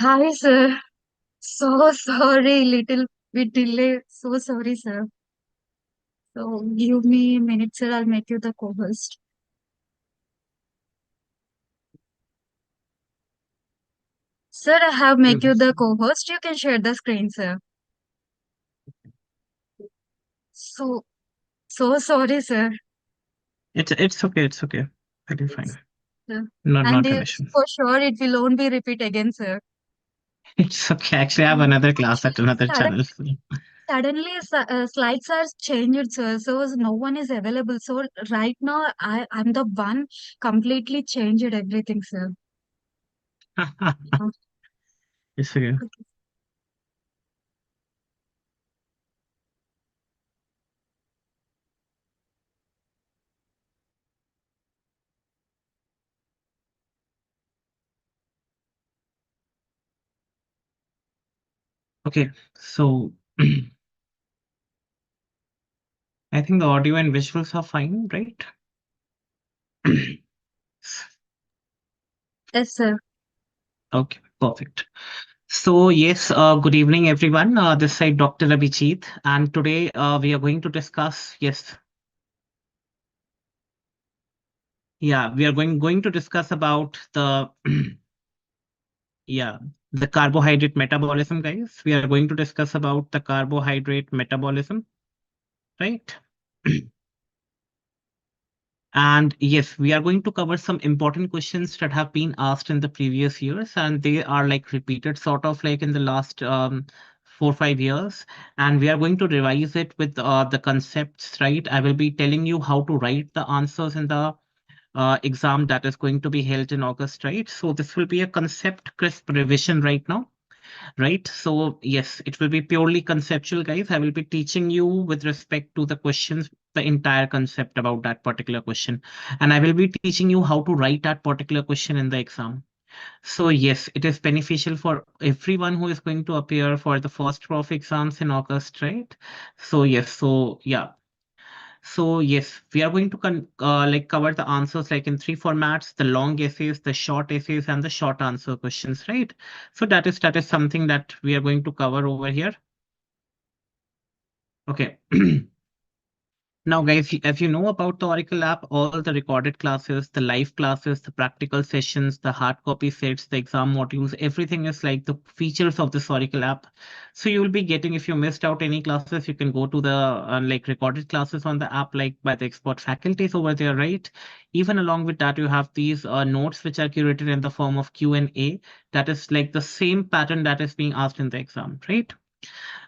Hi, sir. So sorry, little bit delay. So sorry, sir. So give me a minute, sir. I'll make you the co-host. Sir, I have make you the co-host. You can share the screen, sir. So sorry, sir. It's okay. It's okay. That'll be fine. Sir. And Not an issue. for sure, it will won't be repeat again, sir. It's okay. Actually, I have Mm. another class at Actually, another channel. suddenly slides are changed, sir. So no one is available. So right now, I'm the one completely changed everything, sir. It's okay. Okay. Okay. So I think the audio and visuals are fine, right? Yes, sir. Okay, perfect. So yes, good evening, everyone. This side Dr. Abhijeet, and today we are going to discuss. Yes, yeah, we are going to discuss about the yeah the carbohydrate metabolism, guys. We are going to discuss about the carbohydrate metabolism, right? And yes, we are going to cover some important questions that have been asked in the previous years, and they are like repeated, sort of like in the last 4 5 years. And we are going to revise it with the concepts, right? I will be telling you how to write the answers in the exam that is going to be held in August, right? So this will be a concept crisp revision right now, right? So yes, it will be purely conceptual, guys. I will be teaching you with respect to the questions, the entire concept about that particular question. And I will be teaching you how to write that particular question in the exam. So yes, it is beneficial for everyone who is going to appear for the first prof exams in August, right? So yes, so yeah, so yes, we are going to like cover the answers like in three formats: the long essays, the short essays, and the short answer questions, right? So that is something that we are going to cover over here. Okay. Now, guys, as you know about the Oracle app, all the recorded classes, the live classes, the practical sessions, the hard copy sets, the exam modules, everything is like the features of this Oracle app. So you will be getting, if you missed out any classes, you can go to the like recorded classes on the app, like by the expert faculties over there, right? Even along with that, you have these notes which are curated in the form of Q&A. That is like the same pattern that is being asked in the exam, right?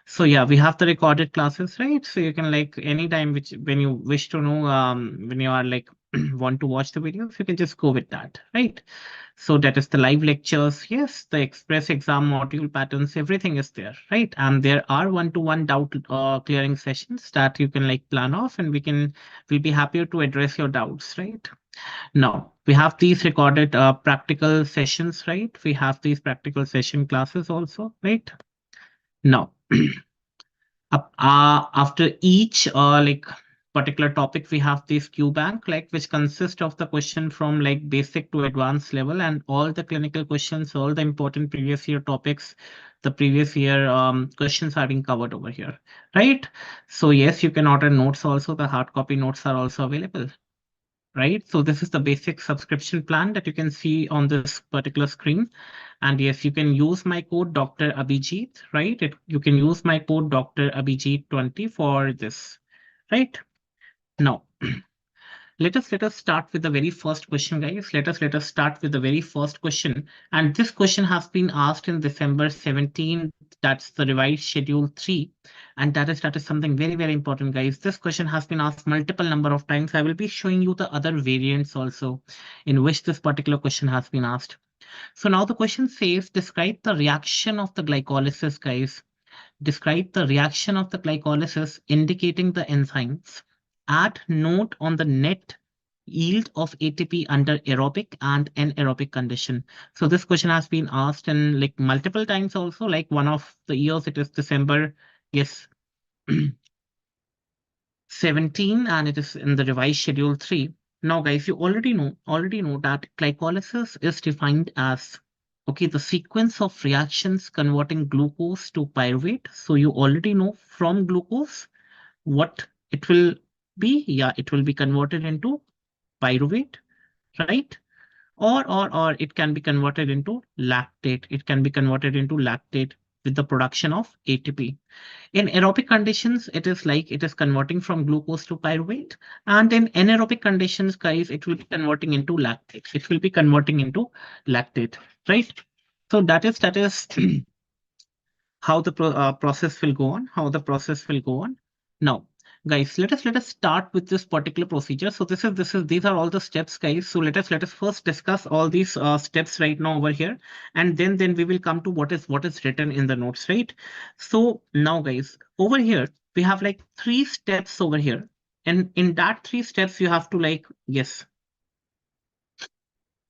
So yeah, we have the recorded classes, right? So you can like anytime which when you wish to know, when you are like want to watch the videos, you can just go with that, right? So that is the live lectures. Yes, the express exam module patterns, everything is there, right? And there are one-to-one doubt clearing sessions that you can like plan off, and we'll be happier to address your doubts, right? Now we have these recorded practical sessions, right? We have these practical session classes also, right? Now after each like particular topic, we have this Q bank, like which consists of the question from like basic to advanced level, and all the clinical questions, all the important previous year topics, the previous year questions are being covered over here, right? So yes, you can order notes also. The hard copy notes are also available, right? So this is the basic subscription plan that you can see on this particular screen. And yes, you can use my code Dr. Abhijeet, right? You can use my code Dr. Abhijeet 20 for this, right? Now, let us start with the very first question, guys. Let us start with the very first question. And this question has been asked in December 17. That's the revised schedule 3. And that is something very, very important, guys. This question has been asked multiple number of times. I will be showing you the other variants also in which this particular question has been asked. So now the question says, describe the reaction of the glycolysis, guys. Describe the reaction of the glycolysis indicating the enzymes. Add note on the net yield of ATP under aerobic and anaerobic condition. So this question has been asked in like multiple times also, like one of the years it is December, yes, 17, and it is in the revised schedule 3. Now guys, you already know that glycolysis is defined as, Okay, the sequence of reactions converting glucose to pyruvate. So you already know from glucose what it will be. Yeah, it will be converted into pyruvate, right? Or it can be converted into lactate. It can be converted into lactate with the production of ATP. In aerobic conditions, it is like it is converting from glucose to pyruvate. And in anaerobic conditions, guys, it will be converting into lactate. It will be converting into lactate, right? So that is how the process will go on, how the process will go on. Now, guys, let us start with this particular procedure. So these are all the steps, guys. So let us first discuss all these steps right now over here, and then we will come to what is written in the notes, right? So now, guys, over here we have like three steps over here, and in that three steps you have to like, yes,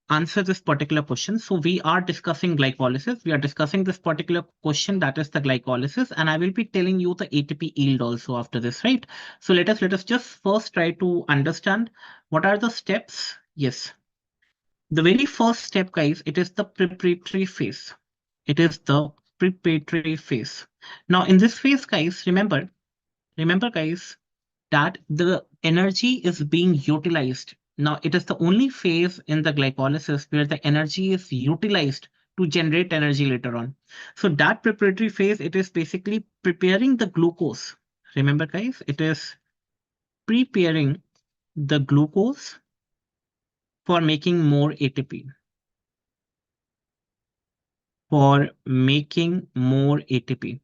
answer this particular question. So we are discussing glycolysis. We are discussing this particular question, that is the glycolysis, and I will be telling you the ATP yield also after this, right? So let us just first try to understand what are the steps. Yes, the very first step, guys, it is the preparatory phase. It is the preparatory phase. Now, in this phase, guys, remember, guys, that the energy is being utilized. Now, it is the only phase in the glycolysis where the energy is utilized to generate energy later on. So that preparatory phase, it is basically preparing the glucose. Remember, guys, it is preparing the glucose for making more ATP. For making more ATP.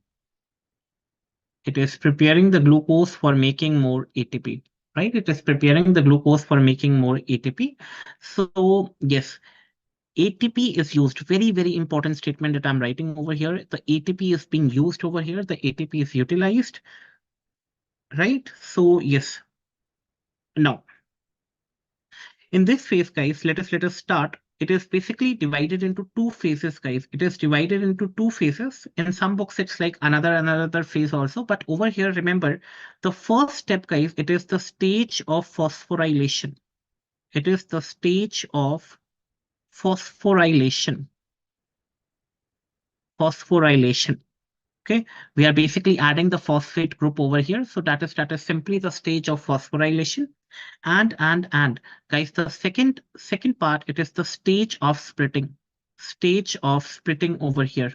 It is preparing the glucose for making more ATP, right? It is preparing the glucose for making more ATP. So yes, ATP is used. Very, very important statement that I'm writing over here. The ATP is being used over here. The ATP is utilized, right? So yes. Now, in this phase, guys, let us start. It is basically divided into two phases, guys. It is divided into two phases. In some books, it's like another phase also. But over here, remember, the first step, guys, it is the stage of phosphorylation. It is the stage of phosphorylation. Phosphorylation. Okay, we are basically adding the phosphate group over here. So that is simply the stage of phosphorylation. And guys, the second part, it is the stage of splitting. Stage of splitting over here.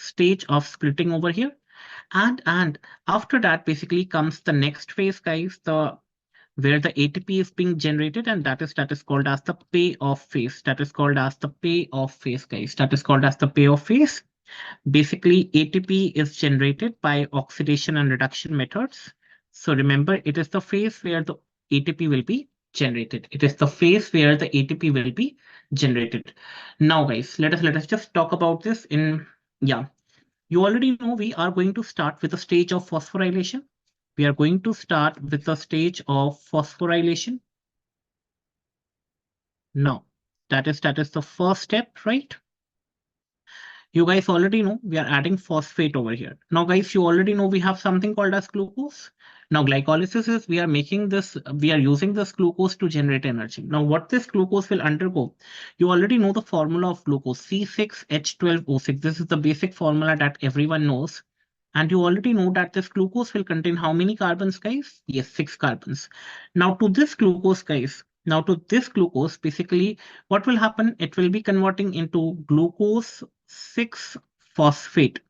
Stage of splitting over here. And after that basically comes the next phase, guys, the where the ATP is being generated, and that is called as the payoff phase. That is called as the payoff phase, guys. That is called as the payoff phase. Basically, ATP is generated by oxidation and reduction methods. So remember, it is the phase where the ATP will be generated. It is the phase where the ATP will be generated. Now, guys, let us just talk about this in, yeah. You already know we are going to start with the stage of phosphorylation. We are going to start with the stage of phosphorylation. Now, that is the first step, right? You guys already know we are adding phosphate over here. Now, guys, you already know we have something called as glucose. Now, glycolysis is we are using this glucose to generate energy. Now, what this glucose will undergo, you already know the formula of glucose, C6H12O6. This is the basic formula that everyone knows. And you already know that this glucose will contain how many carbons, guys? Yes, 6 carbons. Now, to this glucose, guys, basically, what will happen? It will be converting into glucose 6 phosphate.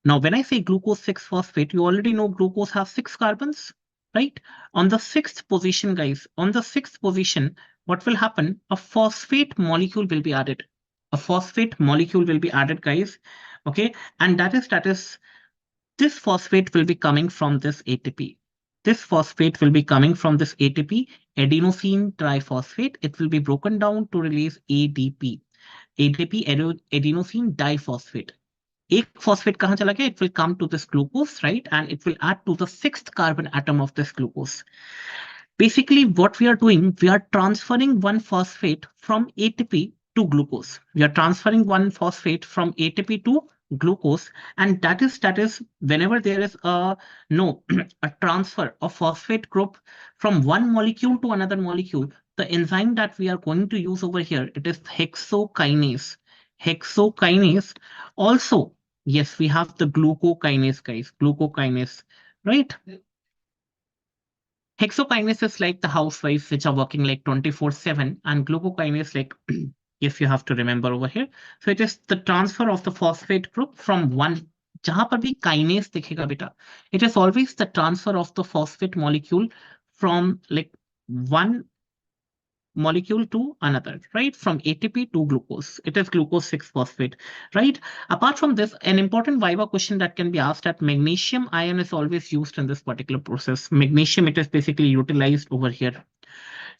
Now, when I say glucose 6 phosphate, you already know glucose has 6 carbons, right? On the sixth position, guys, on the sixth position, what will happen? A phosphate molecule will be added. A phosphate molecule will be added, guys. Okay, and that is this phosphate will be coming from this ATP. This phosphate will be coming from this ATP, adenosine triphosphate. It will be broken down to release ADP. ADP, adenosine diphosphate. एक phosphate कहाँ चला गया? It will come to this glucose, right? And it will add to the sixth carbon atom of this glucose. Basically, what we are doing, we are transferring one phosphate from ATP to glucose. We are transferring one phosphate from ATP to glucose, and that is whenever there is a no a transfer of phosphate group from one molecule to another molecule, the enzyme that we are going to use over here, it is hexokinase. hexokinase. Also, yes, we have the glucokinase, guys, glucokinase, right? Hexokinase is like the housewives which are working like 24/7, and glucokinase, like, if you have to remember over here. So it is the transfer of the phosphate group from one, जहां पर भी kinase दिखेगा बेटा, it is always the transfer of the phosphate molecule from like one molecule to another, right? From ATP to glucose. It is glucose 6 phosphate, right? Apart from this, an important Viva question that can be asked at magnesium ion is always used in this particular process. Magnesium, it is basically utilized over here.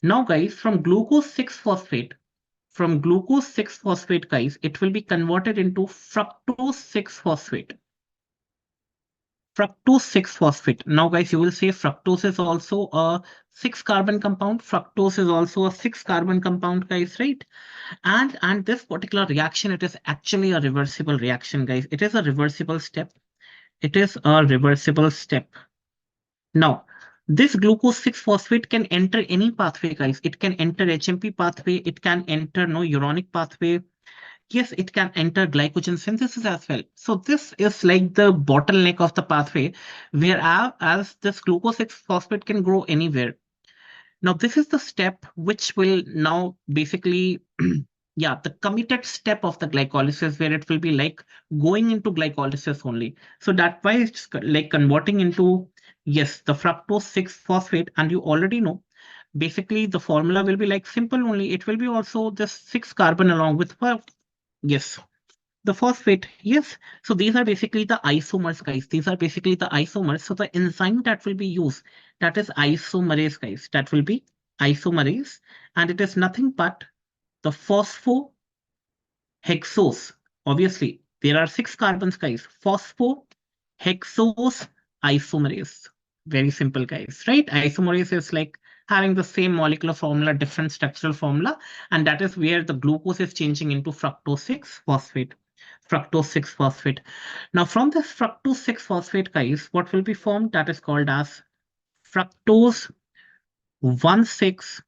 Now, guys, from glucose 6 phosphate, guys, it will be converted into fructose 6 phosphate. Fructose 6 phosphate. Now, guys, you will say fructose is also a 6 carbon compound. Fructose is also a 6 carbon compound, guys, right? And this particular reaction, it is actually a reversible reaction, guys. It is a reversible step. It is a reversible step. Now, this glucose 6 phosphate can enter any pathway, guys. It can enter HMP pathway. It can enter no uronic pathway. Yes, it can enter glycogen synthesis as well. So this is like the bottleneck of the pathway, where as this glucose 6 phosphate can grow anywhere. Now, this is the step which will now basically, yeah, the committed step of the glycolysis, where it will be like going into glycolysis only. So that why it's like converting into, yes, the fructose 6 phosphate. And you already know, basically the formula will be like simple only. It will be also this 6 carbon along with, well, yes, the phosphate, yes. So these are basically the isomers, guys. These are basically the isomers. So the enzyme that will be used, that is isomerase, guys. That will be isomerase. And it is nothing but the phosphohexose. Obviously, there are 6 carbons, guys. Phosphohexose isomerase. Very simple, guys, right? Isomerase is like having the same molecular formula, different structural formula. And that is where the glucose is changing into fructose 6 phosphate. Fructose 6 phosphate. Now, from this fructose 6 phosphate, guys, what will be formed? That is called as fructose 1,6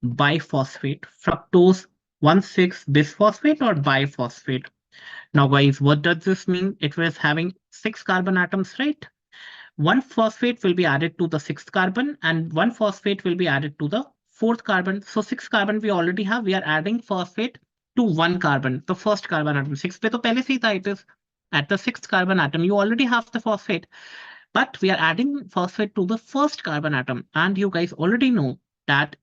biphosphate. Fructose 1,6 bisphosphate or biphosphate. Now, guys, what does this mean? It was having 6 carbon atoms, right? One phosphate will be added to the 6th carbon, and one phosphate will be added to the 4th carbon. So 6 carbon we already have. We are adding phosphate to 1 carbon, the first carbon atom. 6 पे तो पहले से ही था, it is at the 6th carbon atom. You already have the phosphate, but we are adding phosphate to the first carbon atom. And you guys already know that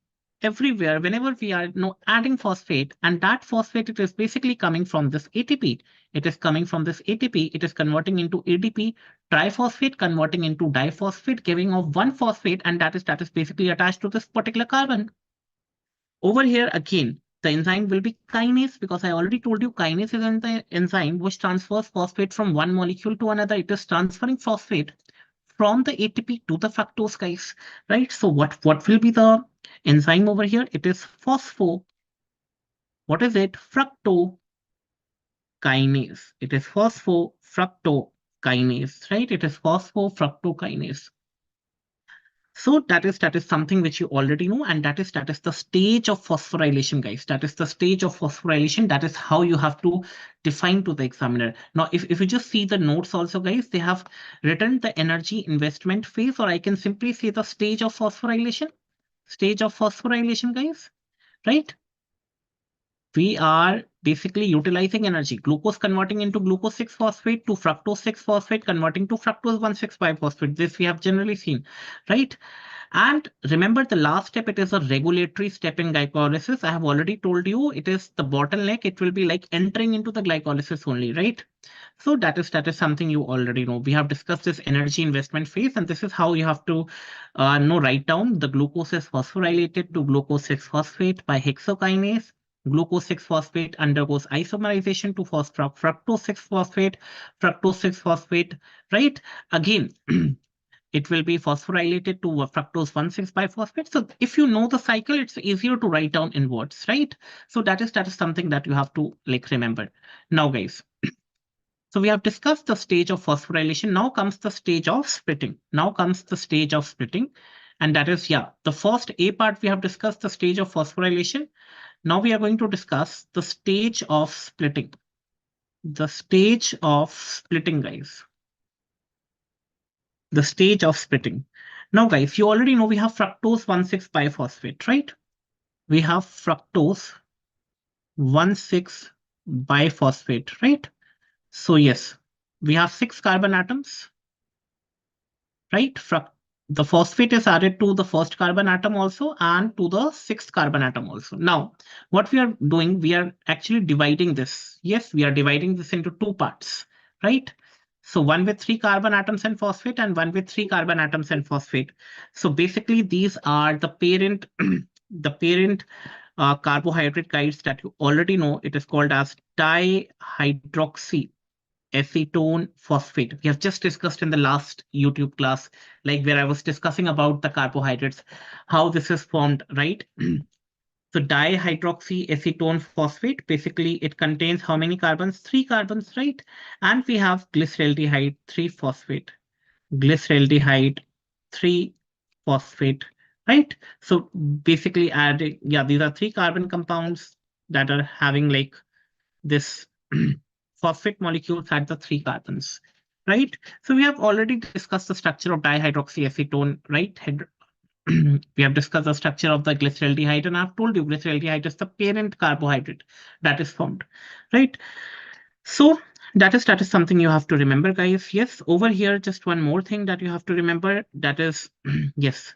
everywhere, whenever we are adding phosphate, and that phosphate, it is basically coming from this ATP. It is coming from this ATP. It is converting into ADP, triphosphate, converting into diphosphate, giving off one phosphate, and that is basically attached to this particular carbon. Over here again, the enzyme will be kinase, because I already told you kinase is the enzyme which transfers phosphate from one molecule to another. It is transferring phosphate from the ATP to the fructose, guys, right? So what will be the enzyme over here? It is what is it? Fructokinase. It is phosphofructokinase, right? It is phosphofructokinase. So that is something which you already know, and that is the stage of phosphorylation, guys. That is the stage of phosphorylation. That is how you have to define to the examiner. Now, if you just see the notes also, guys, they have written the energy investment phase, or I can simply say the stage of phosphorylation. Stage of phosphorylation, guys, right? We are basically utilizing energy. Glucose converting into glucose 6 phosphate to fructose 6 phosphate, converting to fructose 1,6 biphosphate. This we have generally seen, right? And remember the last step, it is a regulatory step in glycolysis. I have already told you it is the bottleneck. It will be like entering into the glycolysis only, right? So that is something you already know. We have discussed this energy investment phase, and this is how you have to write down the glucose is phosphorylated to glucose 6 phosphate by hexokinase. Glucose 6 phosphate undergoes isomerization to fructose 6 phosphate, fructose 6 phosphate, right? Again, it will be phosphorylated to fructose 1,6 biphosphate. So if you know the cycle, it's easier to write down in words, right? So that is something that you have to like remember. Now, guys, so we have discussed the stage of phosphorylation. Now comes the stage of splitting. Now comes the stage of splitting. And that is, yeah, the first A part we have discussed the stage of phosphorylation. Now we are going to discuss the stage of splitting. The stage of splitting, guys. The stage of splitting. Now, guys, you already know we have fructose 1,6 biphosphate, right? We have fructose 1,6 biphosphate, right? So yes, we have 6 carbon atoms, right? The phosphate is added to the first carbon atom also and to the sixth carbon atom also. Now, what we are doing, we are actually dividing this. Yes, we are dividing this into two parts, right? So one with 3 carbon atoms and phosphate and one with 3 carbon atoms and phosphate. So basically, these are the parent, the parent carbohydrate guides that you already know. It is called as dihydroxy acetone phosphate. We have just discussed in the last YouTube class, like where I was discussing about the carbohydrates, how this is formed, right? So dihydroxy acetone phosphate, basically it contains how many carbons? 3 carbons, right? And we have glyceraldehyde 3 phosphate, glyceraldehyde 3 phosphate, right? So basically adding, yeah, these are 3 carbon compounds that are having like this phosphate molecules at the 3 carbons, right? So we have already discussed the structure of dihydroxyacetone, right? We have discussed the structure of the glyceraldehyde, and I've told you glyceraldehyde is the parent carbohydrate that is formed, right? So that is something you have to remember, guys. Yes, over here, just one more thing that you have to remember. That is, yes,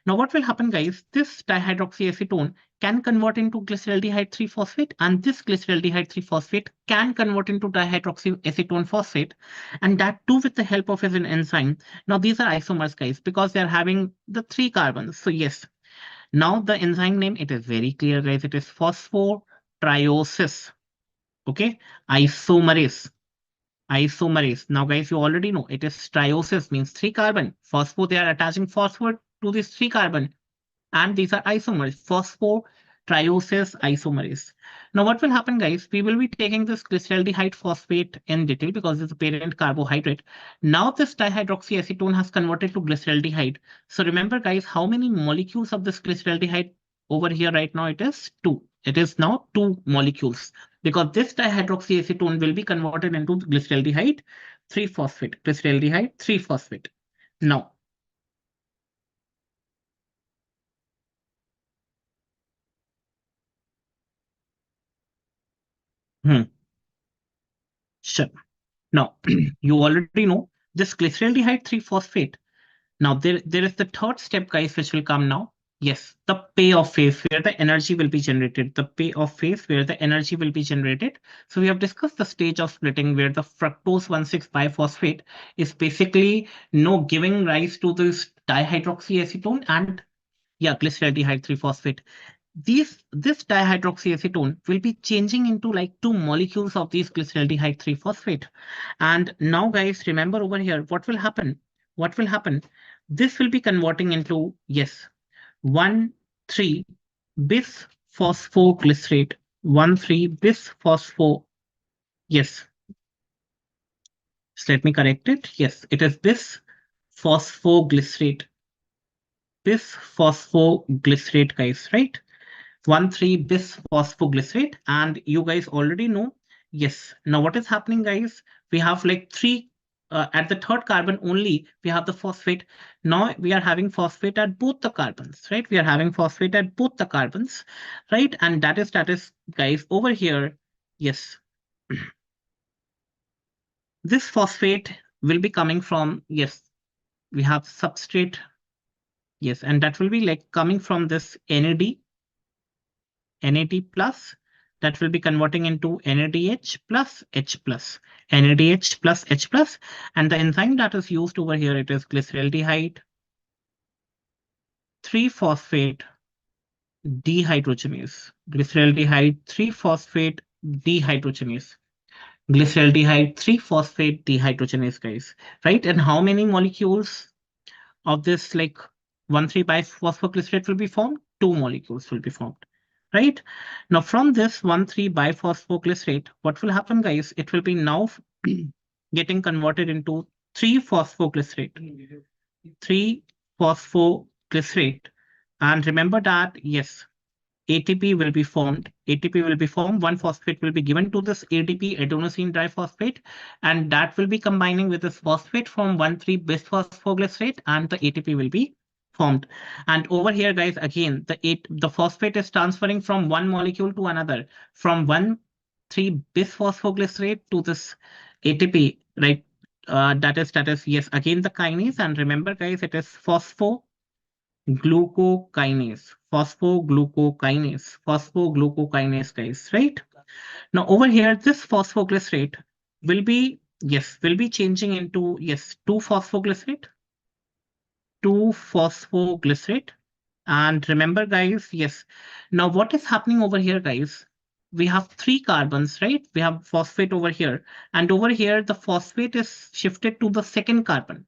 now, what will happen, guys? This dihydroxyacetone can convert into glyceraldehyde 3 phosphate, and this glyceraldehyde 3 phosphate can convert into dihydroxyacetone phosphate, and that too with the help of an enzyme. Now, these are isomers, guys, because they are having the 3 carbons. So, yes, now the enzyme name, it is very clear, guys. It is phosphotriosis. Okay, isomerase. Isomerase. Now, guys, you already know it is triosis means 3 carbon. Phospho, they are attaching phosphor to this 3 carbon, and these are isomers, phosphotriosis isomerase. Now, what will happen, guys? We will be taking this glyceraldehyde phosphate in detail because it's a parent carbohydrate. Now, this dihydroxyacetone has converted to glyceraldehyde. So, remember, guys, how many molecules of this glyceraldehyde over here right now? It is two. It is now 2 molecules because this dihydroxyacetone will be converted into glyceraldehyde 3 phosphate, glyceraldehyde 3 phosphate. Now, hmm, sure. Now, you already know this glyceraldehyde 3 phosphate. Now, there is the third step, guys, which will come now. Yes, the payoff phase where the energy will be generated. The payoff phase where the energy will be generated. So we have discussed the stage of splitting where the fructose 1,6 biphosphate is basically giving rise to this dihydroxyacetone and yeah, glyceraldehyde 3 phosphate. This dihydroxyacetone will be changing into like 2 molecules of these glyceraldehyde 3 phosphate. And now, guys, remember over here, what will happen? What will happen? This will be converting into, yes, 1 3 bis phosphoglycerate, 1 3 bis phospho. Yes, just let me correct it. Yes, it is bis phosphoglycerate, bis phosphoglycerate, guys, right? 1,3 bis phosphoglycerate, and you guys already know. Yes, now what is happening, guys? We have like three at the third carbon only we have the phosphate. Now we are having phosphate at both the carbons, right? We are having phosphate at both the carbons, right? And that is guys over here. Yes, this phosphate will be coming from, yes, we have substrate. Yes, and that will be like coming from this NAD plus, that will be converting into NADH plus H plus, NADH plus H plus, and the enzyme that is used over here, it is glyceraldehyde 3 phosphate dehydrogenase, glyceraldehyde 3 phosphate dehydrogenase, glyceraldehyde 3 phosphate dehydrogenase, guys, right? And how many molecules of this like 1,3 biphosphoglycerate will be formed? 2 molecules will be formed, right? Now from this 1,3 biphosphoglycerate, what will happen, guys? It will be now getting converted into 3 phosphoglycerate, 3 phosphoglycerate. And remember that, yes, ATP will be formed. ATP will be formed. One phosphate will be given to this ADP, adenosine diphosphate, and that will be combining with this phosphate from 1,3-bisphosphoglycerate, and the ATP will be formed. And over here, guys, again, the phosphate is transferring from one molecule to another, from 1,3-bisphosphoglycerate to this ATP, right? That is yes, again the kinase, and remember, guys, it is phosphoglucokinase, guys, right? Now over here, this phosphoglycerate will be, yes, will be changing into, yes, 2-phosphoglycerate. And remember, guys, yes. Now what is happening over here, guys? We have three carbons, right? We have phosphate over here, and over here the phosphate is shifted to the second carbon.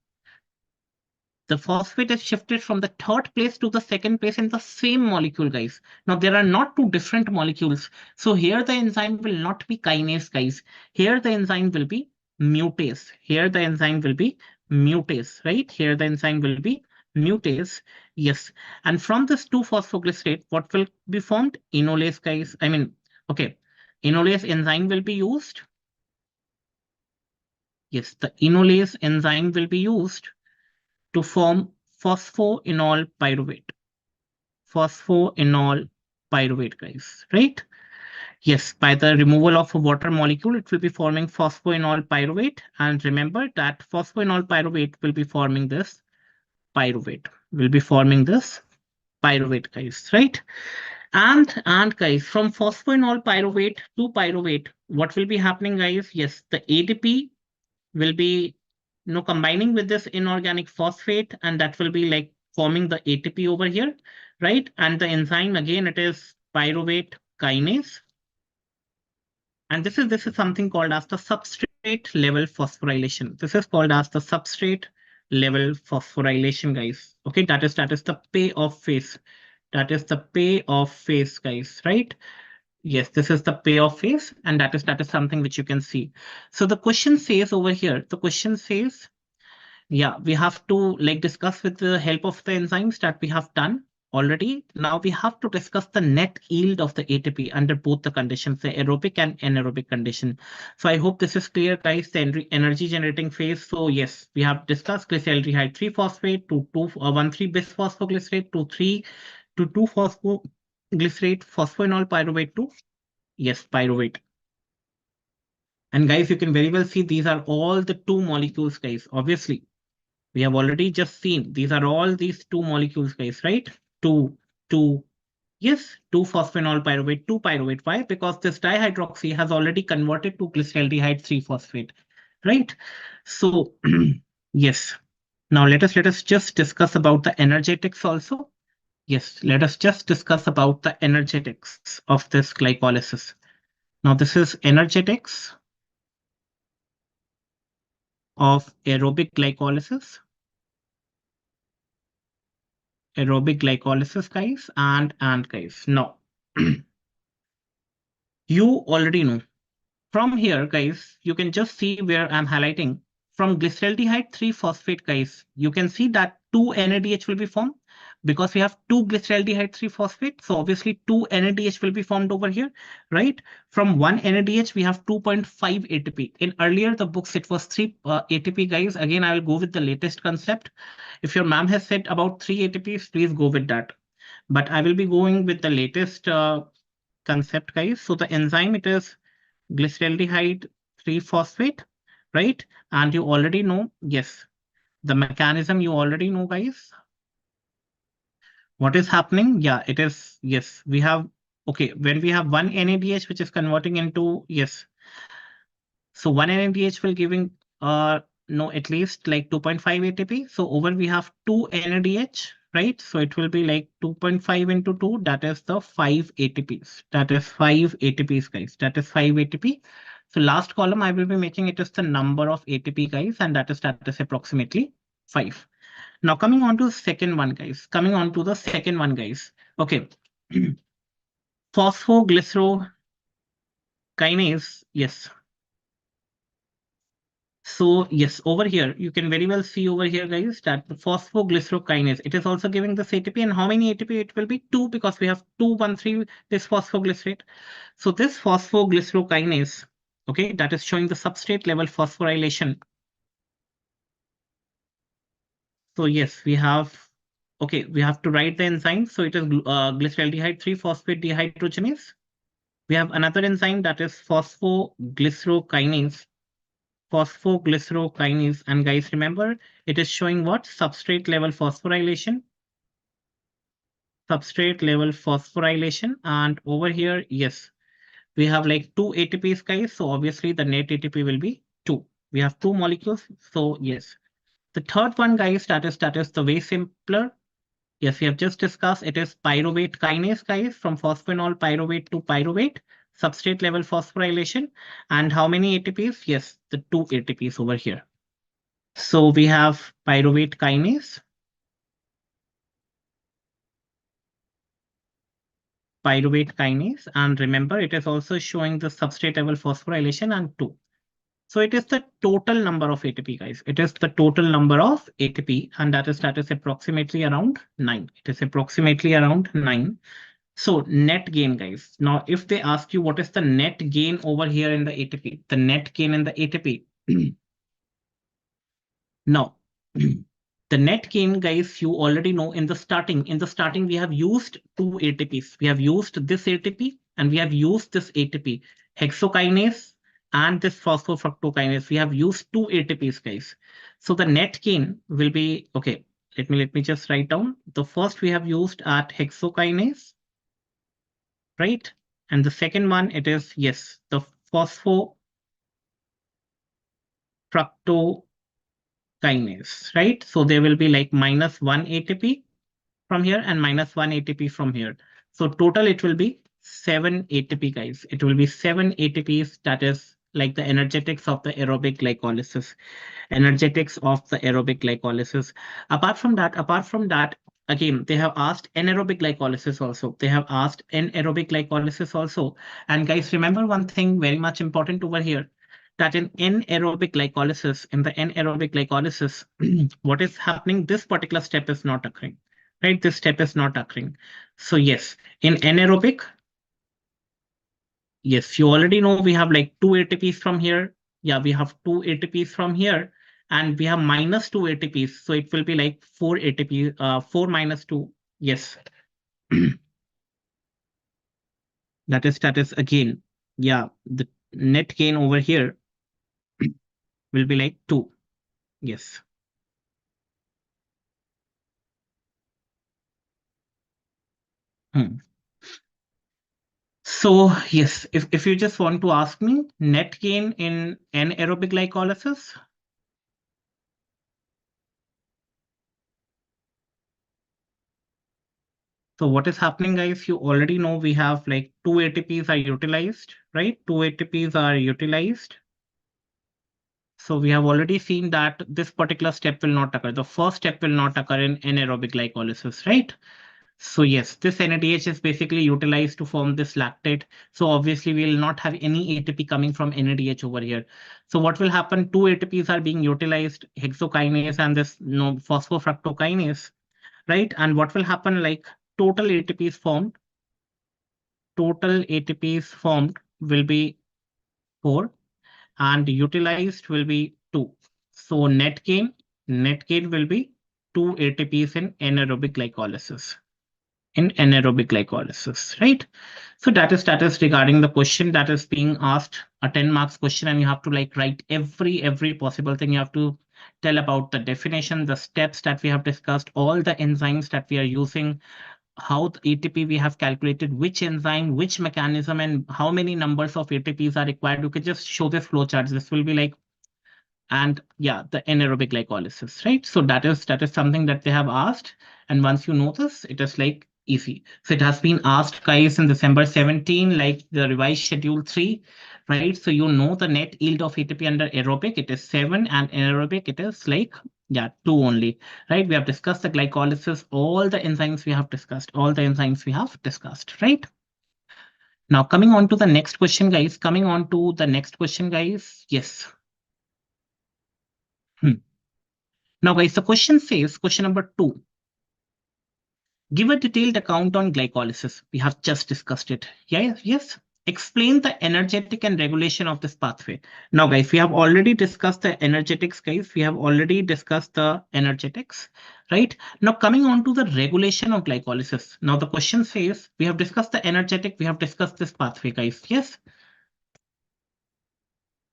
The phosphate is shifted from the third place to the second place in the same molecule, guys. Now, there are not two different molecules. So here the enzyme will not be kinase, guys. Here the enzyme will be mutase. Here the enzyme will be mutase, right? Here the enzyme will be mutase. Yes. And from this 2-phosphoglycerate, what will be formed? Enolase, guys. Okay. Enolase enzyme will be used. Yes, the enolase enzyme will be used to form phosphoenol pyruvate. Phosphoenol pyruvate, guys, right? Yes, by the removal of a water molecule, it will be forming phosphoenol pyruvate. And remember that phosphoenol pyruvate will be forming this pyruvate, guys, right? And guys, from phosphoenol pyruvate to pyruvate, what will be happening, guys? Yes, the ADP will be combining with this inorganic phosphate, and that will be like forming the ATP over here, right? And the enzyme, again, it is pyruvate kinase. And this is something called as the substrate level phosphorylation. This is called as the substrate level phosphorylation, guys. Okay, that is the payoff phase. That is the payoff phase, guys, right? Yes, this is the payoff phase, and that is something which you can see. So the question says over here, the question says, yeah, we have to like discuss with the help of the enzymes that we have done already. Now we have to discuss the net yield of the ATP under both the conditions, the aerobic and anaerobic condition. So I hope this is clear, guys, the energy generating phase. So yes, we have discussed glyceraldehyde 3-phosphate to 1,3-bisphosphoglycerate to 2-phosphoglycerate, phosphoenol pyruvate to, yes, pyruvate. And guys, you can very well see these are all the two molecules, guys. Obviously, we have already just seen these are all these two molecules, guys, right? Two, two, yes, 2-phosphenol pyruvate, 2-pyruvate. Why? Because this dihydroxy has already converted to glyceraldehyde 3-phosphate, right? So, yes. Now let us just discuss about the energetics also. Yes, let us just discuss about the energetics of this glycolysis. Now this is energetics of aerobic glycolysis, guys, and guys. Now, you already know. From here, guys, you can just see where I'm highlighting. From glyceraldehyde 3-phosphate, guys, you can see that 2 NADH will be formed because we have 2 glyceraldehyde 3-phosphate. So obviously 2 NADH will be formed over here, right? From 1 NADH, we have 2.5 ATP. In earlier the books, it was 3 ATP, guys. Again, I will go with the latest concept. If your ma'am has said about 3 ATPs, please go with that. But I will be going with the latest concept, guys. So the enzyme, it is glyceraldehyde 3-phosphate, right? And you already know, yes, the mechanism you already know, guys. What is happening? Yeah, it is, yes, we have, okay, when we have one NADH, which is converting into, yes, so one NADH will giving, no, at least like 2.5 ATP. So over we have 2 NADH, right? So it will be like 2.5 into 2, that is the 5 ATPs. That is 5 ATPs, guys. That is 5 ATP. So last column I will be making it is the number of ATP, guys, and that is approximately 5. Now coming on to the second one, guys. Okay. Phosphoglycerokinase, yes. So yes, over here, you can very well see over here, guys, that the phosphoglycerokinase, it is also giving this ATP. And how many ATP? It will be 2 because we have 2,1,3 this phosphoglycerate. So this phosphoglycerokinase, okay, that is showing the substrate level phosphorylation. So yes, we have, okay, we have to write the enzyme. So it is glyceraldehyde 3-phosphate dehydrogenase. We have another enzyme that is phosphoglycerokinase. Phosphoglycerokinase. And guys, remember, it is showing what? Substrate level phosphorylation. Substrate level phosphorylation. And over here, yes, we have like two ATPs, guys. So obviously the net ATP will be 2. We have two molecules. So yes. The third one, guys, that is the way simpler. Yes, we have just discussed. It is pyruvate kinase, guys, from phosphenol pyruvate to pyruvate, substrate level phosphorylation. And how many ATPs? Yes, the two ATPs over here. So we have pyruvate kinase, and remember it is also showing the substrate level phosphorylation and 2. So it is the total number of ATP, guys. It is the total number of ATP, and that is approximately around 9. It is approximately around 9. So net gain, guys. Now, if they ask you what is the net gain over here in the ATP, the net gain in the ATP. Now, the net gain, guys, you already know in the starting. In the starting, we have used two ATPs. We have used this ATP and we have used this ATP, hexokinase and this phosphofructokinase. We have used two ATPs, guys. So the net gain will be, okay, let me just write down. The first we have used at hexokinase, right? And the second one, it is, yes, the phosphofructokinase, right? So there will be like -1 ATP from here and -1 ATP from here. So total it will be 7 ATP, guys. It will be 7 ATPs. That is like the energetics of the aerobic glycolysis. Energetics of the aerobic glycolysis. Apart from that, again, they have asked anaerobic glycolysis also. They have asked anaerobic glycolysis also. And guys, remember one thing very much important over here, that in anaerobic glycolysis, what is happening? This particular step is not occurring, right? This step is not occurring. So yes, in anaerobic, yes, you already know we have like two ATPs from here. Yeah, we have two ATPs from here, and we have -2 ATPs. So it will be like 4 ATP, 4 minus 2. Yes, that is again, yeah, the net gain over here will be like 2. Yes. Hmm. So yes, if you just want to ask me net gain in anaerobic glycolysis, so what is happening, guys? You already know we have like two ATPs are utilized, right? Two ATPs are utilized. So we have already seen that this particular step will not occur. The first step will not occur in anaerobic glycolysis, right? So yes, this NADH is basically utilized to form this lactate. So obviously we will not have any ATP coming from NADH over here. So what will happen? Two ATPs are being utilized, hexokinase and this phosphofructokinase, right? And what will happen? Like total ATPs formed, will be 4 and utilized will be 2. So net gain will be 2 ATPs in anaerobic glycolysis. Right? So that is regarding the question that is being asked, a 10 marks question, and you have to like write every possible thing. You have to tell about the definition, the steps that we have discussed, all the enzymes that we are using, how the ATP we have calculated, which enzyme, which mechanism, and how many numbers of ATPs are required. You can just show this flowchart. This will be like, and yeah, the anaerobic glycolysis, right? So that is something that they have asked. And once you know this, it is like easy. So it has been asked, guys, in December 17, like the revised schedule 3, right? So you know the net yield of ATP under aerobic, it is 7, and anaerobic, it is like, yeah, 2 only, right? We have discussed the glycolysis, all the enzymes we have discussed, right? Now, coming on to the next question, guys. Yes. Now, guys, the question says, question number 2, give a detailed account on glycolysis. We have just discussed it. Yeah, yes. Explain the energetic and regulation of this pathway. Now, guys, we have already discussed the energetics, guys. We have already discussed the energetics, right? Now, coming on to the regulation of glycolysis. Now, the question says, we have discussed the energetic, we have discussed this pathway, guys. Yes,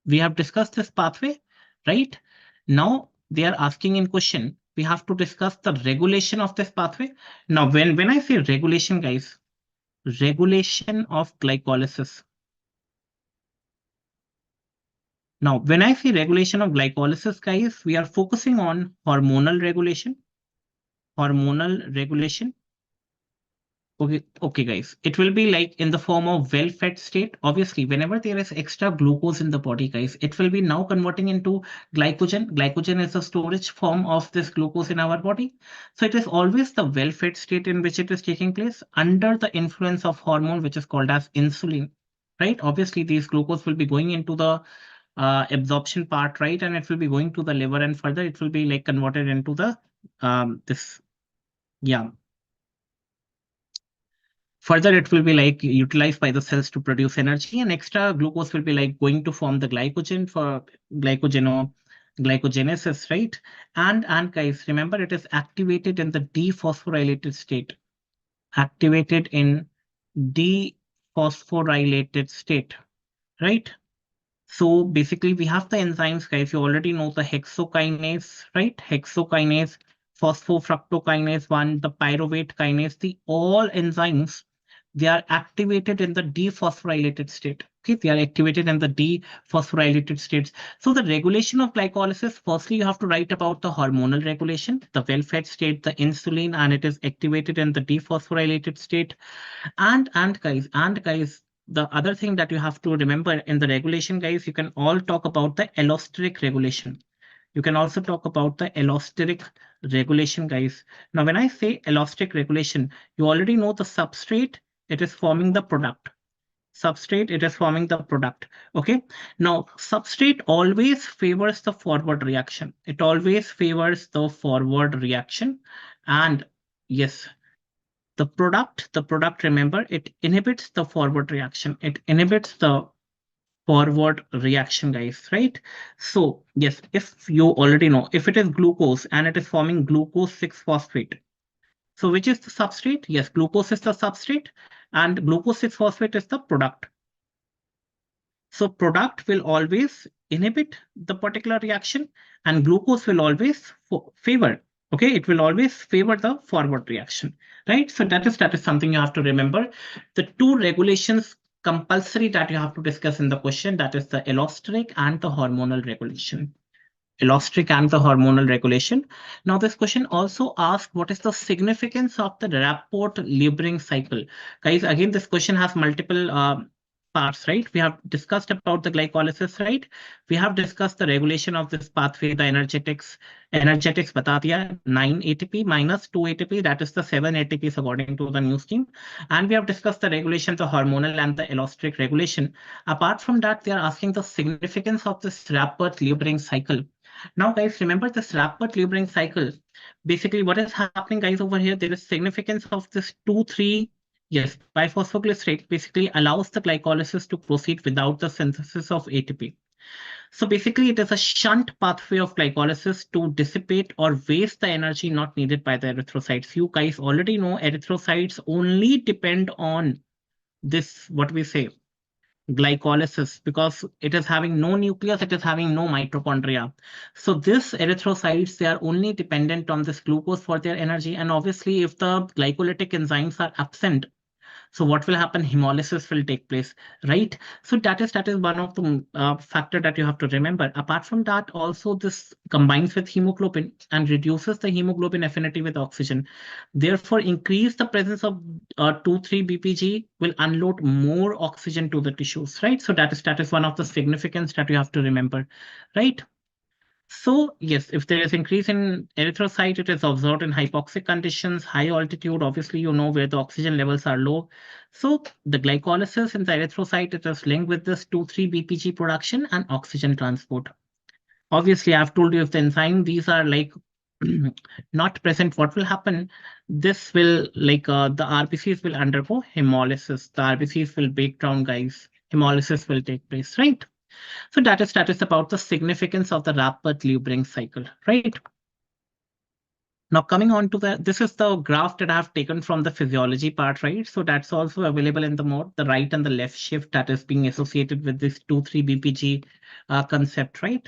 we have discussed this pathway, right? Now they are asking in question, we have to discuss the regulation of this pathway. Now, when I say regulation, guys, regulation of glycolysis. Now, when I say regulation of glycolysis, guys, we are focusing on hormonal regulation. Okay, guys. It will be like in the form of well-fed state. Obviously, whenever there is extra glucose in the body, guys, it will be now converting into glycogen. Glycogen is the storage form of this glucose in our body. So it is always the well-fed state in which it is taking place under the influence of hormone, which is called as insulin, right? Obviously, these glucose will be going into the absorption part, right? And it will be going to the liver, and further it will be like converted into the this, yeah. Further, it will be like utilized by the cells to produce energy, and extra glucose will be like going to form the glycogen for glycogeno glycogenesis, right? And guys, remember it is activated in the dephosphorylated state. Activated in dephosphorylated state, right? So basically, we have the enzymes, guys. You already know the hexokinase, right? Hexokinase, phosphofructokinase 1, the pyruvate kinase, the all enzymes, they are activated in the dephosphorylated state. Okay, they are activated in the dephosphorylated states. So the regulation of glycolysis, firstly, you have to write about the hormonal regulation, the well-fed state, the insulin, and it is activated in the dephosphorylated state. And guys, the other thing that you have to remember in the regulation, guys, you can all talk about the allosteric regulation. You can also talk about the allosteric regulation, guys. Now, when I say allosteric regulation, you already know the substrate, it is forming the product. Substrate, it is forming the product. Okay. Now, substrate always favors the forward reaction. It always favors the forward reaction. And yes, the product, remember, it inhibits the forward reaction. It inhibits the forward reaction, guys, right? So yes, if you already know, if it is glucose and it is forming glucose 6 phosphate, so which is the substrate? Yes, glucose is the substrate and glucose 6 phosphate is the product. So product will always inhibit the particular reaction and glucose will always favor. Okay, it will always favor the forward reaction, right? So that is something you have to remember. The two regulations compulsory that you have to discuss in the question, that is the allosteric and the hormonal regulation. Allosteric and the hormonal regulation. Now, this question also asks what is the significance of the rapport Liebring cycle? Guys, again, this question has multiple parts, right? We have discussed about the glycolysis, right? We have discussed the regulation of this pathway, the energetics. Energetics bata diya, 9 ATP minus 2 ATP, that is the 7 ATPs according to the new scheme. And we have discussed the regulation, the hormonal and the allosteric regulation. Apart from that, they are asking the significance of this Rappert-Liebring cycle. Now, guys, remember this Rappert-Liebring cycle. Basically, what is happening, guys, over here, there is significance of this 2,3. Yes, biphosphoglycerate basically allows the glycolysis to proceed without the synthesis of ATP. So basically, it is a shunt pathway of glycolysis to dissipate or waste the energy not needed by the erythrocytes. You guys already know erythrocytes only depend on this, what we say, glycolysis, because it is having no nucleus, it is having no mitochondria. So this erythrocytes, they are only dependent on this glucose for their energy. And obviously, if the glycolytic enzymes are absent, so what will happen? Hemolysis will take place, right? So that is one of the factor that you have to remember. Apart from that, also this combines with hemoglobin and reduces the hemoglobin affinity with oxygen. Therefore, increase the presence of 2,3-BPG will unload more oxygen to the tissues, right? So that is one of the significance that you have to remember, right? So yes, if there is increase in erythrocyte, it is observed in hypoxic conditions, high altitude. Obviously, you know where the oxygen levels are low. So the glycolysis in the erythrocyte, it is linked with this 2,3-BPG production and oxygen transport. Obviously, I've told you if the enzyme, these are like not present, what will happen? This will the RBCs will undergo hemolysis. The RBCs will break down, guys. Hemolysis will take place, right? So that is about the significance of the rapid Lubring cycle, right? Now coming on to this is the graph that I have taken from the physiology part, right? So that's also available in the mode, the right and the left shift that is being associated with this 2,3-BPG concept, right?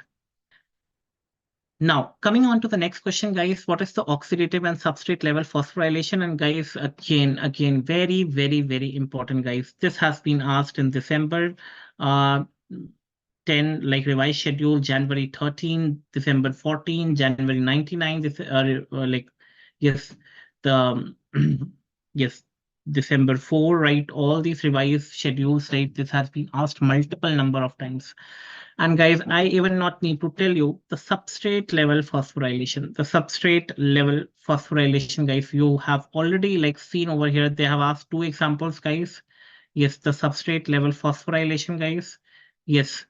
Now, coming on to the next question, guys, what is the oxidative and substrate level phosphorylation? And guys, again, very, very, very important, guys. This has been asked in December uh, 10, like revised schedule, January 13, December 14, January 99. Yes, the yes, December 4, right? All these revised schedules, right? This has been asked multiple number of times. And guys, I even not need to tell you the substrate level phosphorylation. The substrate level phosphorylation, guys, you have already like seen over here. They have asked two examples, guys. Yes, the substrate level phosphorylation, guys. Yes,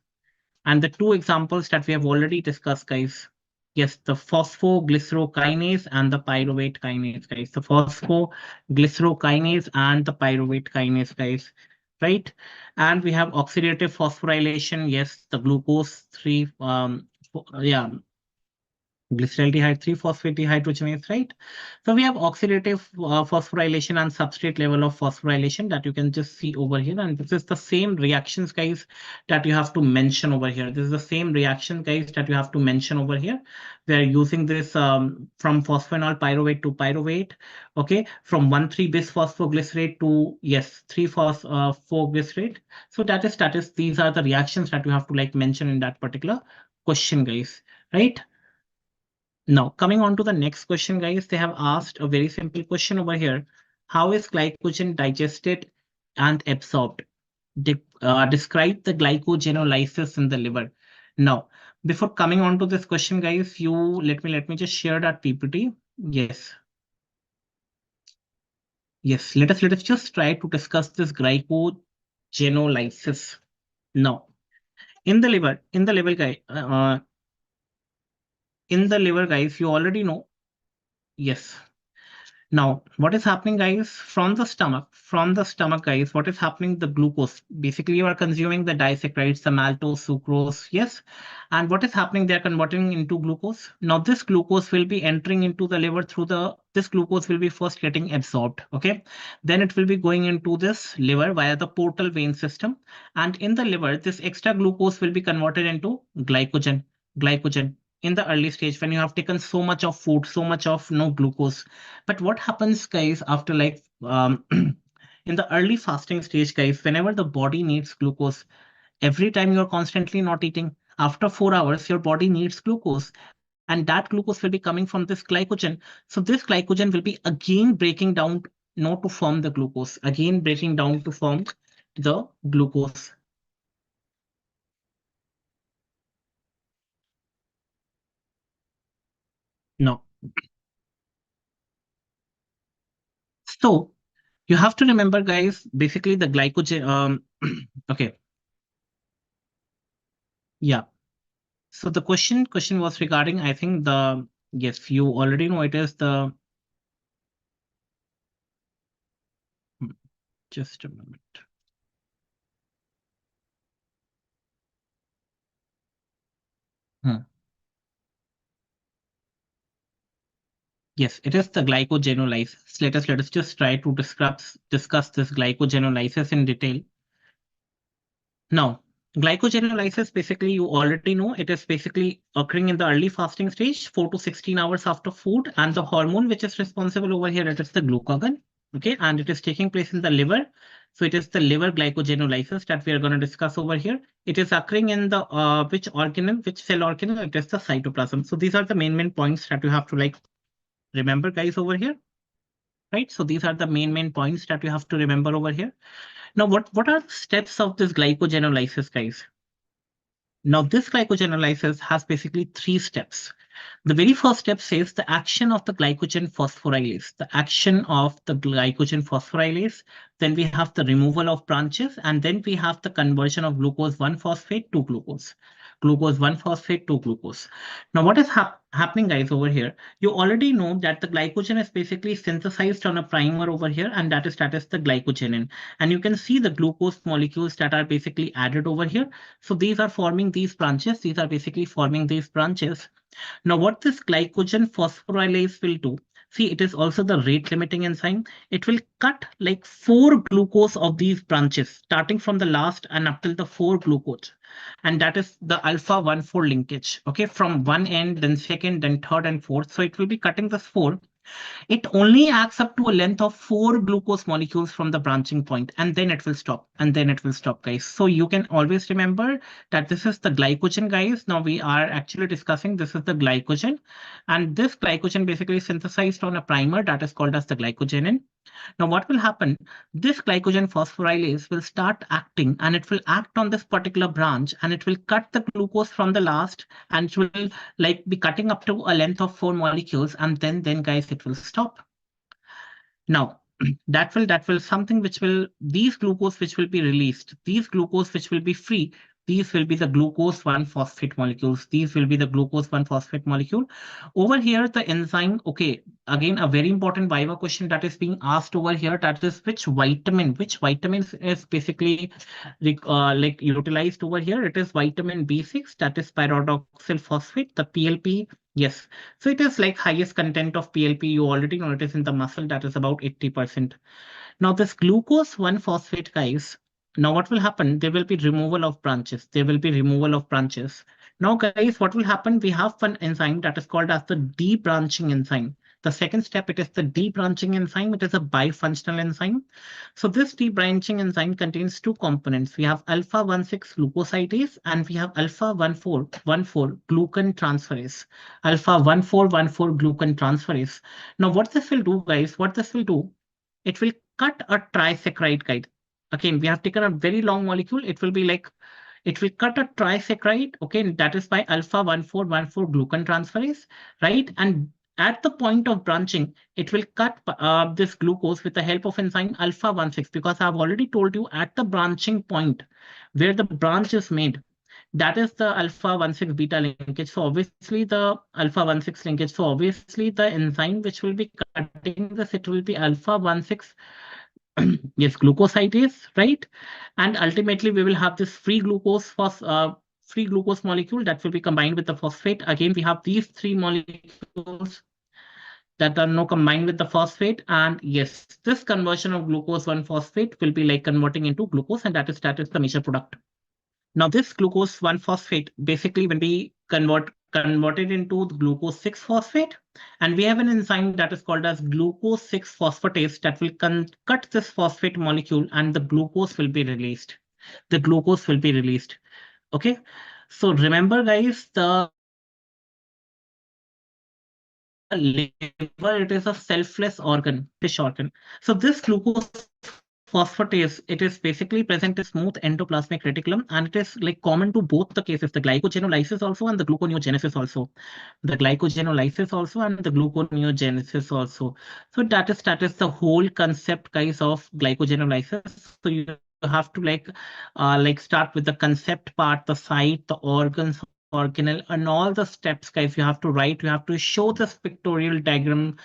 and the two examples that we have already discussed, guys. Yes, the phosphoglycerokinase and the pyruvate kinase, guys. The phosphoglycerokinase and the pyruvate kinase, guys. Right? And we have oxidative phosphorylation. Yes, the glucose 3, yeah, glyceraldehyde 3-phosphate dehydrogenase, right? So we have oxidative phosphorylation and substrate level of phosphorylation that you can just see over here. And this is the same reactions, guys, that you have to mention over here. This is the same reaction, guys, that you have to mention over here. We are using this from phosphoenol pyruvate to pyruvate, okay, from 1,3-bis phosphoglycerate to, yes, 3-phosphoglycerate. So that is, these are the reactions that you have to like mention in that particular question, guys, right? Now, coming on to the next question, guys, they have asked a very simple question over here. How is glycogen digested and absorbed? Describe the glycogenolysis in the liver. Now, before coming on to this question, guys, let me just share that PPT. Yes, yes. Let us just try to discuss this glycogenolysis. Now, in the liver, guys, you already know. Yes. Now, what is happening, guys, from the stomach, guys, what is happening? The glucose. Basically, you are consuming the disaccharides, the maltose, sucrose, yes. And what is happening? They are converting into glucose. Now, this glucose will be entering into the liver through this glucose will be first getting absorbed, okay? Then it will be going into this liver via the portal vein system. And in the liver, this extra glucose will be converted into glycogen in the early stage when you have taken so much of food, so much of no glucose. But what happens, guys, after in the early fasting stage, guys, whenever the body needs glucose, every time you're constantly not eating, after 4 hours, your body needs glucose. And that glucose will be coming from this glycogen. So this glycogen will be again breaking down, not to form the glucose, again breaking down to form the glucose. No. So you have to remember, guys, basically the glycogen. Okay. Yeah. So the question was regarding, I think yes, you already know it is the, hmm, just a moment. Hmm. Yes, it is the glycogenolysis. Let us just try to discuss this glycogenolysis in detail. Now, glycogenolysis, basically, you already know it is basically occurring in the early fasting stage, 4 to 16 hours after food, and the hormone which is responsible over here, it is the glucagon, okay, and it is taking place in the liver. So it is the liver glycogenolysis that we are going to discuss over here. It is occurring in the which organelle, which cell organelle? It is the cytoplasm. So these are the main points that you have to like remember, guys, over here, right? So these are the main points that you have to remember over here. Now, what are the steps of this glycogenolysis, guys? Now, this glycogenolysis has basically three steps. The very first step says the action of the glycogen phosphorylase. The action of the glycogen phosphorylase. then we have the removal of branches, and then we have the conversion of glucose 1-phosphate to glucose. Glucose 1-phosphate to glucose. Now, what is happening, guys, over here? You already know that the glycogen is basically synthesized on a primer over here, and that is the glycogenin. And you can see the glucose molecules that are basically added over here. So these are forming these branches. These are basically forming these branches. Now, what this glycogen phosphorylase will do, see, it is also the rate limiting enzyme. It will cut like 4 glucose of these branches, starting from the last and up till the 4 glucose. And that is the alpha 1,4 linkage. Okay, from one end, then second, then third, and fourth. So it will be cutting this 4. It only acts up to a length of 4 glucose molecules from the branching point, and then it will stop, and then it will stop, guys. So you can always remember that this is the glycogen, guys. Now we are actually discussing this is the glycogen, and this glycogen basically synthesized on a primer that is called as the glycogenin. Now, what will happen? This glycogen phosphorylase will start acting, and it will act on this particular branch, and it will cut the glucose from the last, and it will like be cutting up to a length of 4 molecules, and then guys, it will stop. Now, that will something which will these glucose which will be released, these glucose which will be free, these will be the glucose 1-phosphate molecules. These will be the glucose 1-phosphate molecule. Over here, the enzyme, okay, again, a very important Viva question that is being asked over here, that is which vitamins is basically like utilized over here. It is vitamin B6, that is pyridoxal phosphate, the PLP. Yes, so it is like highest content of PLP. You already know it is in the muscle, that is about 80%. Now this glucose 1-phosphate, guys, now what will happen? There will be removal of branches. There will be removal of branches. Now guys, what will happen? We have one enzyme that is called as the debranching enzyme. The second step, it is the debranching enzyme. It is a bifunctional enzyme. So this debranching enzyme contains 2 components. We have alpha 1,6 glucosidase, and we have alpha 1,4 glucan transferase. Alpha 1,4 glucan transferase. Now what this will do, guys, what this will do, it will cut a trisaccharide, guide. Again, we have taken a very long molecule. It will be like, it will cut a trisaccharide. Okay, and that is by alpha 1,4 glucan transferase, right? And at the point of branching, it will cut this glucose with the help of enzyme alpha 1,6, because I've already told you at the branching point where the branch is made, that is the alpha 1,6 beta linkage. So obviously the alpha 1,6 linkage. So obviously the enzyme which will be cutting this, it will be alpha 1,6 yes, glucosidase, right? And ultimately we will have this free glucose molecule that will be combined with the phosphate. Again, we have these 3 molecules that are now combined with the phosphate. And yes, this conversion of glucose 1-phosphate will be like converting into glucose, and that is the major product. Now, this glucose 1-phosphate basically when we converted into the glucose 6-phosphate, and we have an enzyme that is called as glucose 6-phosphatase that will cut this phosphate molecule, and the glucose will be released. The glucose will be released. Okay. So remember, guys, the liver, it is a selfless organ, fish organ. So this glucose phosphatase, it is basically present in smooth endoplasmic reticulum, and it is like common to both the cases, the glycogenolysis also and the gluconeogenesis also. The glycogenolysis also and the gluconeogenesis also. So that is the whole concept, guys, of glycogenolysis. So you have to like start with the concept part, the site, the organs, organelle, and all the steps, guys. You have to write, you have to show this pictorial diagram,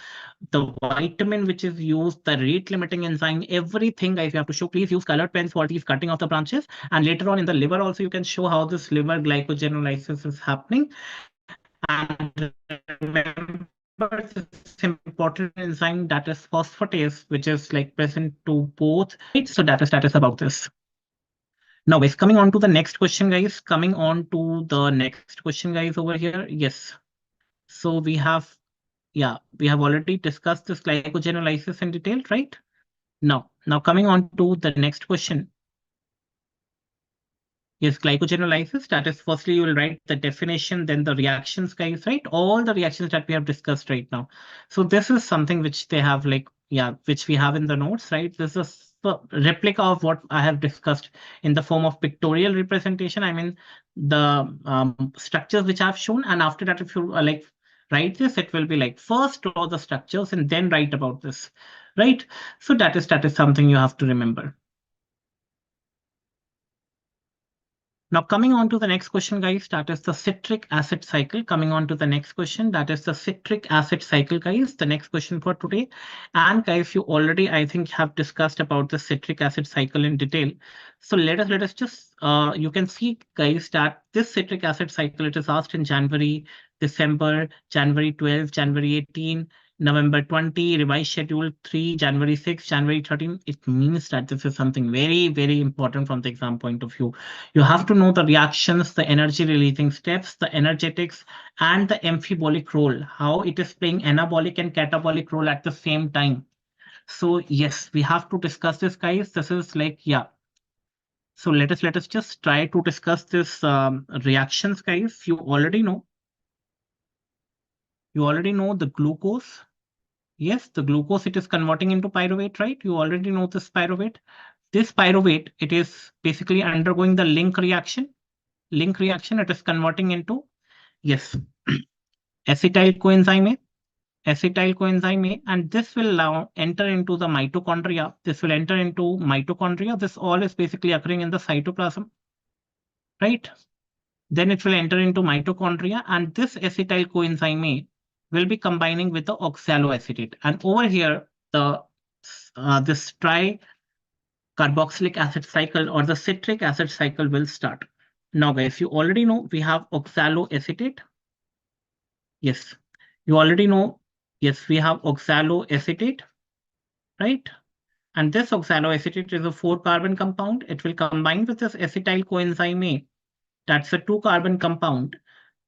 the vitamin which is used, the rate limiting enzyme, everything, guys, you have to show. Please use colored pens for these cutting of the branches. And later on in the liver also, you can show how this liver glycogenolysis is happening. And remember this important enzyme, that is phosphatase, which is like present to both. Right? So that is about this. Now, guys, coming on to the next question, guys. Coming on to the next question, guys, over here. Yes. So we have, yeah, we have already discussed this glycogenolysis in detail, right? Now coming on to the next question. Yes, glycogenolysis, that is firstly you will write the definition, then the reactions, guys, right? All the reactions that we have discussed right now. So this is something which they have like, yeah, which we have in the notes, right? This is a replica of what I have discussed in the form of pictorial representation. I mean, the structures which I've shown, and after that, if you like write this, it will be like first draw the structures and then write about this. right? So that is something you have to remember. Now, coming on to the next question, guys, that is the citric acid cycle. Coming on to the next question, that is the citric acid cycle, guys, the next question for today. And guys, you already, I think, have discussed about the citric acid cycle in detail. So let us just, you can see, guys, that this citric acid cycle, it is asked in January, December, January 12, January 18, November 20, revised schedule 3, January 6, January 13. It means that this is something very, very important from the exam point of view. You have to know the reactions, the energy releasing steps, the energetics, and the amphibolic role, how it is playing anabolic and catabolic role at the same time. So yes, we have to discuss this, guys. This is like, yeah. So let us just try to discuss this reactions, guys. You already know the glucose. Yes, the glucose, it is converting into pyruvate, right? You already know this pyruvate. This pyruvate, it is basically undergoing the link reaction. Link reaction, it is converting into, yes, acetyl coenzyme A, acetyl coenzyme A, and this will now enter into the mitochondria. This will enter into mitochondria. This all is basically occurring in the cytoplasm, right? Then it will enter into mitochondria, and this acetyl coenzyme A will be combining with the oxaloacetate. And over here, the this tri-carboxylic acid cycle or the citric acid cycle will start. Now, guys, you already know we have oxaloacetate. Yes, you already know. Yes, we have oxaloacetate, right? And this oxaloacetate is a 4-carbon compound. It will combine with this acetyl coenzyme A. That's a 2-carbon compound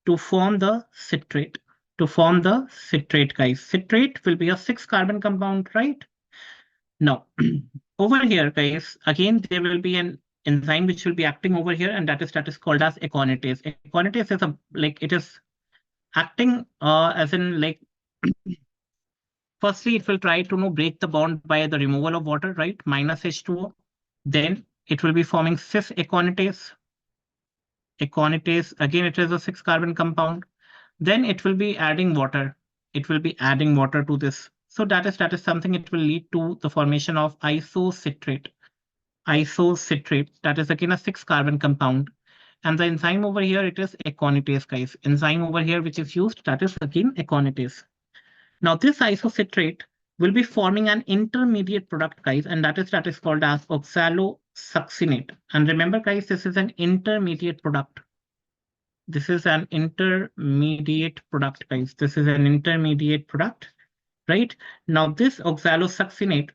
to form the citrate. To form the citrate, guys. Citrate will be a 6-carbon compound, right? Now, over here, guys, again, there will be an enzyme which will be acting over here, and that is called as aconitase. Aconitase is a like it is acting as in like firstly, it will try to break the bond by the removal of water, right? Minus H2O. Then it will be forming cis aconitase. Aconitase, again, it is a 6-carbon compound. Then it will be adding water. It will be adding water to this. So that is something it will lead to the formation of isocitrate. Isocitrate, that is again a 6-carbon compound. And the enzyme over here, it is aconitase, guys. Enzyme over here, which is used, that is again aconitase. Now this isocitrate will be forming an intermediate product, guys, and that is called as oxalosuccinate. And remember, guys, this is an intermediate product. This is an intermediate product, guys. This is an intermediate product, right? Now this oxalosuccinate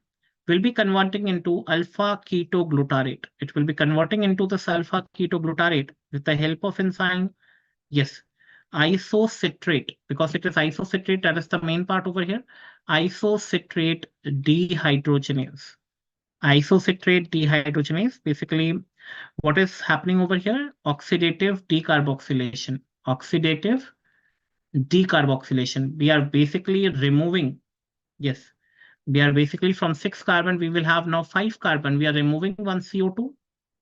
will be converting into alpha ketoglutarate. It will be converting into this alpha ketoglutarate with the help of enzyme. Yes, isocitrate, because it is isocitrate, that is the main part over here. Isocitrate dehydrogenase. Isocitrate dehydrogenase, basically, what is happening over here? Oxidative decarboxylation. Oxidative decarboxylation. We are basically removing, yes, we are basically from 6 carbon, we will have now 5 carbon. We are removing one CO2.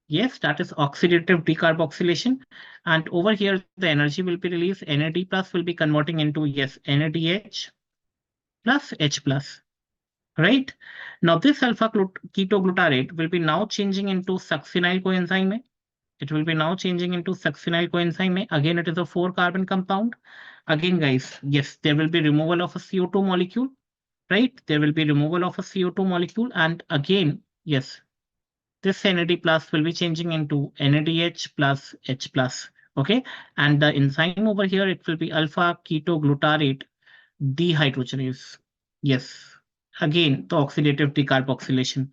Yes, that is oxidative decarboxylation. And over here, the energy will be released. NAD plus will be converting into, yes, NADH plus H plus, right? Now, this alpha ketoglutarate will be now changing into succinyl coenzyme A. It will be now changing into succinyl coenzyme A. Again, it is a 4-carbon compound. Again, guys, yes, there will be removal of a CO2 molecule, right? There will be removal of a CO2 molecule. And again, yes, this NAD plus will be changing into NADH plus H plus. Okay. And the enzyme over here, it will be alpha ketoglutarate dehydrogenase. Yes. Again, the oxidative decarboxylation.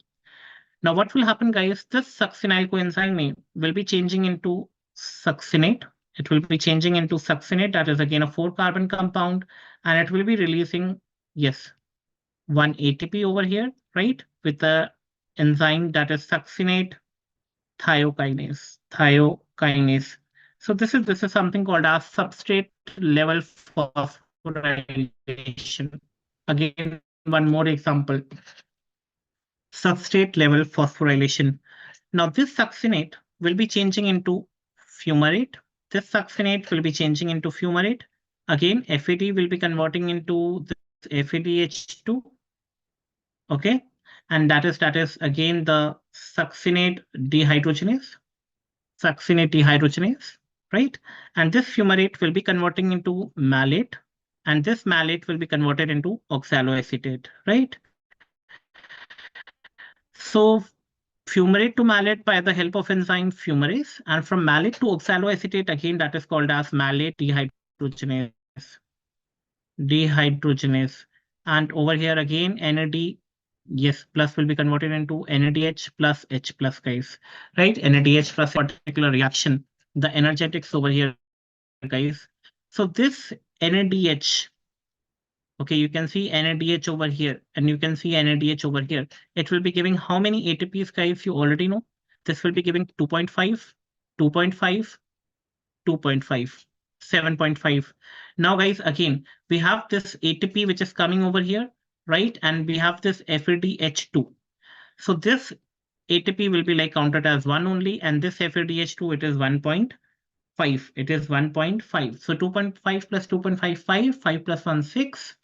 Now, what will happen, guys? This succinyl coenzyme will be changing into succinate. It will be changing into succinate. That is again a 4-carbon compound. And it will be releasing, yes, one ATP over here, right? With the enzyme that is succinate thiokinase. Thiokinase. So this is something called as substrate level phosphorylation. Again, one more example. Substrate level phosphorylation. Now this succinate will be changing into fumarate. This succinate will be changing into fumarate. Again, FAD will be converting into this FADH2. Okay, and that is again the succinate dehydrogenase, right? And this fumarate will be converting into malate, and this malate will be converted into oxaloacetate, right? So fumarate to malate by the help of enzyme fumarase, and from malate to oxaloacetate, again that is called as malate dehydrogenase. And over here again, NAD, yes, plus will be converted into NADH plus H plus, guys, right? NADH plus particular reaction, the energetics over here, guys. So this NADH, okay, you can see NADH over here, and you can see NADH over here. It will be giving how many ATPs, guys? You already know. This will be giving 2.5, 2.5, 2.5, 7.5. Now, guys, again, we have this ATP which is coming over here, right? And we have this FADH2. So this ATP will be like counted as one only, and this FADH2, it is 1.5. It is 1.5. So 2.5 plus 2.55, 5 plus 1, 6.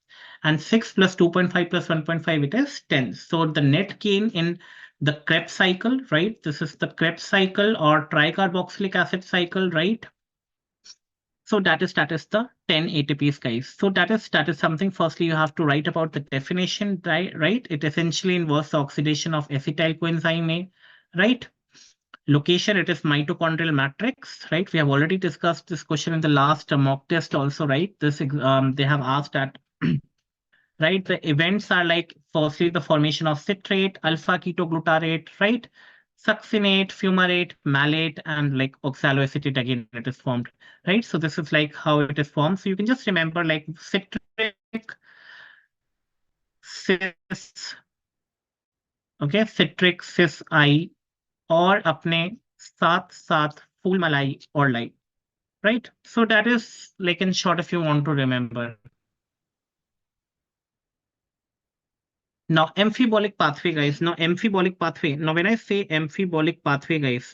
And 6 plus 2.5 plus 1.5, it is 10. So the net gain in the Krebs cycle, right? This is the Krebs cycle or tricarboxylic acid cycle, right? So that is the 10 ATPs, guys. So that is something. Firstly, you have to write about the definition, right? It essentially involves the oxidation of acetyl coenzyme A, right? Location, it is mitochondrial matrix, right? We have already discussed this question in the last mock test also, right? They have asked that, right? The events are like firstly the formation of citrate, alpha ketoglutarate, right? Succinate, fumarate, malate, and like oxaloacetate again it is formed, right? So this is like how it is formed. So you can just remember like citric, cis, okay, citric, cis I, or apne साथ साथ फूल मलाई or like, right? So that is like in short if you want to remember. Now amphibolic pathway, guys. Now amphibolic pathway. Now when I say amphibolic pathway, guys,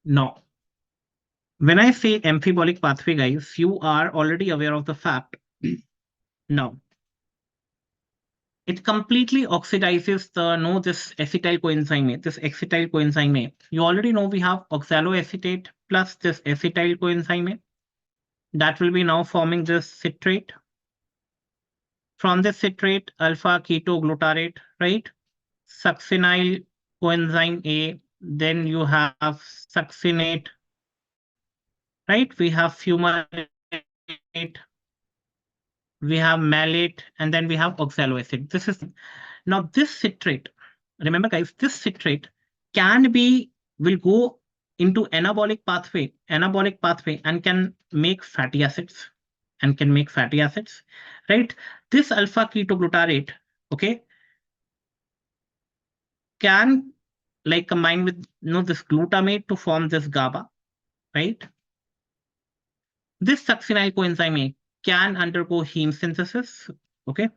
now when I say amphibolic pathway, guys, you are already aware of the fact. Now it completely oxidizes the no this acetyl coenzyme A, this acetyl coenzyme A. You already know we have oxaloacetate plus this acetyl coenzyme A. That will be now forming this citrate. From this citrate, alpha ketoglutarate, right? Succinyl coenzyme A. Then you have succinate, right? We have fumarate, we have malate, and then we have oxaloacid. This is now this citrate. Remember, guys, this citrate can be will go into anabolic pathway, and can make fatty acids, right? This alpha ketoglutarate, okay, can like combine with this glutamate to form this GABA, right? This succinyl coenzyme A can undergo heme synthesis, okay?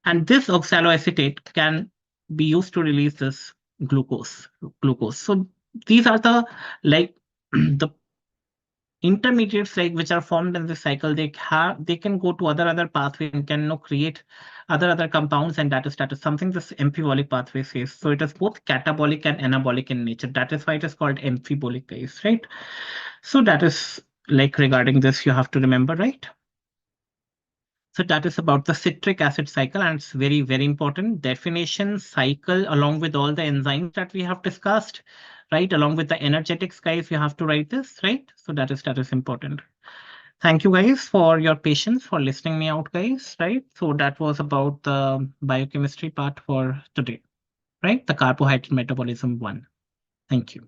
And this oxaloacetate can be used to release this glucose. So these are the like the intermediates like which are formed in this cycle. They can go to other pathway and can create other compounds, and that is something this amphibolic pathway says. So it is both catabolic and anabolic in nature. That is why it is called amphibolic, guys, right? So that is like regarding this you have to remember, right? So that is about the citric acid cycle, and it's very, very important definition cycle along with all the enzymes that we have discussed, right? Along with the energetics, guys, you have to write this, right? So that is important. Thank you, guys, for your patience for listening me out, guys, right? So that was about the biochemistry part for today, right? The carbohydrate metabolism one. Thank you.